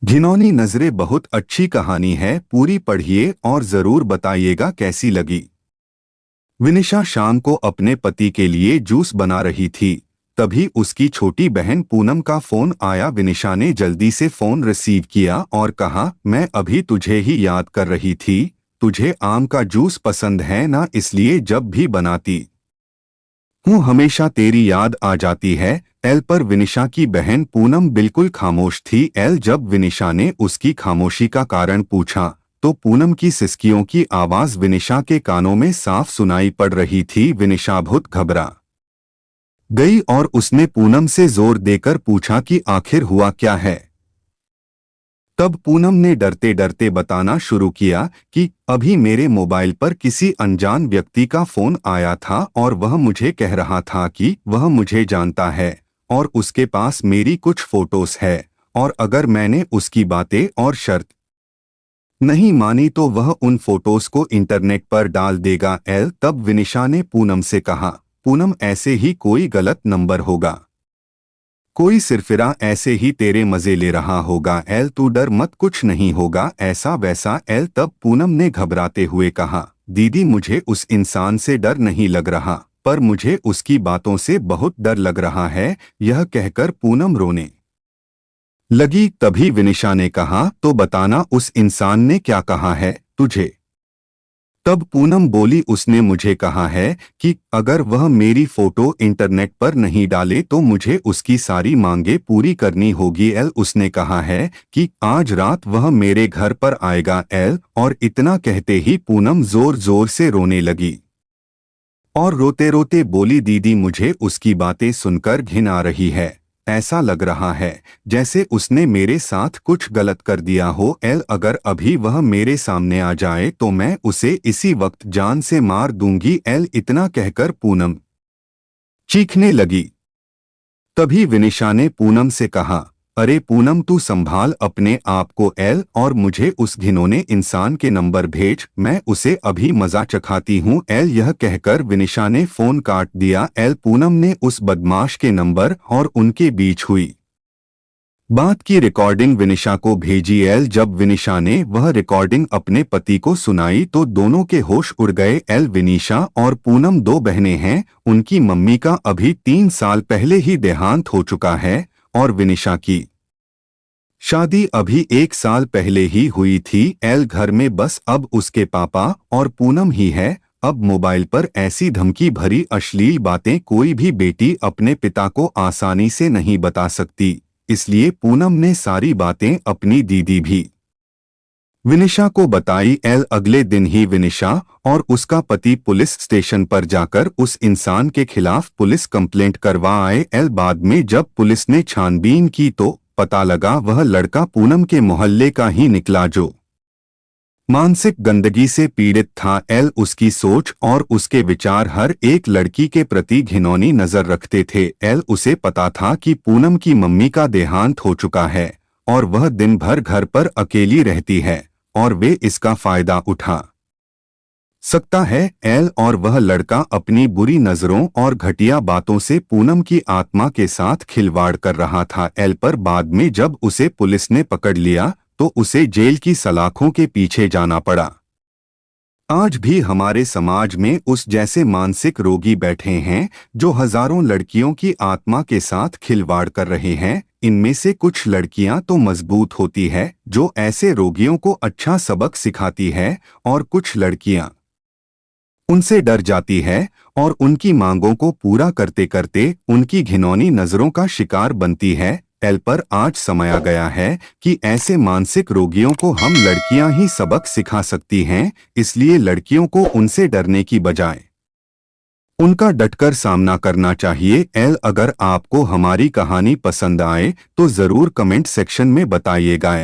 घिनौनी नजरें बहुत अच्छी कहानी है, पूरी पढ़िए और जरूर बताइएगा कैसी लगी। विनिशा शाम को अपने पति के लिए जूस बना रही थी। तभी उसकी छोटी बहन पूनम का फोन आया। विनिशा ने जल्दी से फोन रिसीव किया और कहा, मैं अभी तुझे ही याद कर रही थी। तुझे आम का जूस पसंद है ना, इसलिए जब भी बनाती हूँ हमेशा तेरी याद आ जाती है। एल पर विनिशा की बहन पूनम बिल्कुल खामोश थी। एल जब विनिशा ने उसकी खामोशी का कारण पूछा तो पूनम की सिसकियों की आवाज विनिशा के कानों में साफ सुनाई पड़ रही थी। विनिशा बहुत घबरा गई और उसने पूनम से जोर देकर पूछा कि आखिर हुआ क्या है। तब पूनम ने डरते डरते बताना शुरू किया कि अभी मेरे मोबाइल पर किसी अनजान व्यक्ति का फोन आया था और वह मुझे कह रहा था कि वह मुझे जानता है और उसके पास मेरी कुछ फोटोज है, और अगर मैंने उसकी बातें और शर्त नहीं मानी तो वह उन फोटोज को इंटरनेट पर डाल देगा। एल तब विनिशा ने पूनम से कहा, पूनम ऐसे ही कोई गलत नंबर होगा, कोई सिरफिरा ऐसे ही तेरे मजे ले रहा होगा। एल तू डर मत, कुछ नहीं होगा ऐसा वैसा। एल तब पूनम ने घबराते हुए कहा, दीदी मुझे उस इंसान से डर नहीं लग रहा, पर मुझे उसकी बातों से बहुत डर लग रहा है। यह कहकर पूनम रोने लगी। तभी विनिशा ने कहा, तो बताना उस इंसान ने क्या कहा है तुझे। तब पूनम बोली, उसने मुझे कहा है कि अगर वह मेरी फोटो इंटरनेट पर नहीं डाले तो मुझे उसकी सारी मांगे पूरी करनी होगी। एल उसने कहा है कि आज रात वह मेरे घर पर आएगा। एल और इतना कहते ही पूनम जोर जोर से रोने लगी और रोते रोते बोली, दीदी मुझे उसकी बातें सुनकर घिन आ रही है। ऐसा लग रहा है जैसे उसने मेरे साथ कुछ गलत कर दिया हो। एल अगर अभी वह मेरे सामने आ जाए तो मैं उसे इसी वक्त जान से मार दूंगी। एल इतना कहकर पूनम चीखने लगी। तभी विनिशा ने पूनम से कहा, अरे पूनम तू संभाल अपने आप को। एल और मुझे उस घिनौने इंसान के नंबर भेज, मैं उसे अभी मजा चखाती हूँ। एल यह कहकर विनिशा ने फोन काट दिया। एल पूनम ने उस बदमाश के नंबर और उनके बीच हुई बात की रिकॉर्डिंग विनिशा को भेजी। एल जब विनिशा ने वह रिकॉर्डिंग अपने पति को सुनाई तो दोनों के होश उड़ गए। एल विनिशा और पूनम दो बहनें हैं। उनकी मम्मी का अभी 3 साल पहले ही देहांत हो चुका है और विनिशा की शादी अभी 1 साल पहले ही हुई थी। एल घर में बस अब उसके पापा और पूनम ही है। अब मोबाइल पर ऐसी धमकी भरी अश्लील बातें कोई भी बेटी अपने पिता को आसानी से नहीं बता सकती, इसलिए पूनम ने सारी बातें अपनी दीदी भी विनिशा को बताई। एल अगले दिन ही विनिशा और उसका पति पुलिस स्टेशन पर जाकर उस इंसान के खिलाफ पुलिस कंप्लेंट करवा आए। एल बाद में जब पुलिस ने छानबीन की तो पता लगा वह लड़का पूनम के मोहल्ले का ही निकला जो मानसिक गंदगी से पीड़ित था। एल उसकी सोच और उसके विचार हर एक लड़की के प्रति घिनौनी नजर रखते थे। एल उसे पता था कि पूनम की मम्मी का देहांत हो चुका है और वह दिन भर घर पर अकेली रहती है और वे इसका फायदा उठा सकता है। एल और वह लड़का अपनी बुरी नजरों और घटिया बातों से पूनम की आत्मा के साथ खिलवाड़ कर रहा था। एल पर बाद में जब उसे पुलिस ने पकड़ लिया तो उसे जेल की सलाखों के पीछे जाना पड़ा। आज भी हमारे समाज में उस जैसे मानसिक रोगी बैठे हैं जो हजारों लड़कियों की आत्मा के साथ खिलवाड़ कर रहे हैं। इनमें से कुछ लड़कियां तो मजबूत होती है जो ऐसे रोगियों को अच्छा सबक सिखाती है, और कुछ लड़कियां उनसे डर जाती है और उनकी मांगों को पूरा करते करते उनकी घिनौनी नजरों का शिकार बनती है। एल पर आज समय आ गया है कि ऐसे मानसिक रोगियों को हम लड़कियां ही सबक सिखा सकती हैं, इसलिए लड़कियों को उनसे डरने की बजाय उनका डटकर सामना करना चाहिए। एल अगर आपको हमारी कहानी पसंद आए तो जरूर कमेंट सेक्शन में बताइएगा।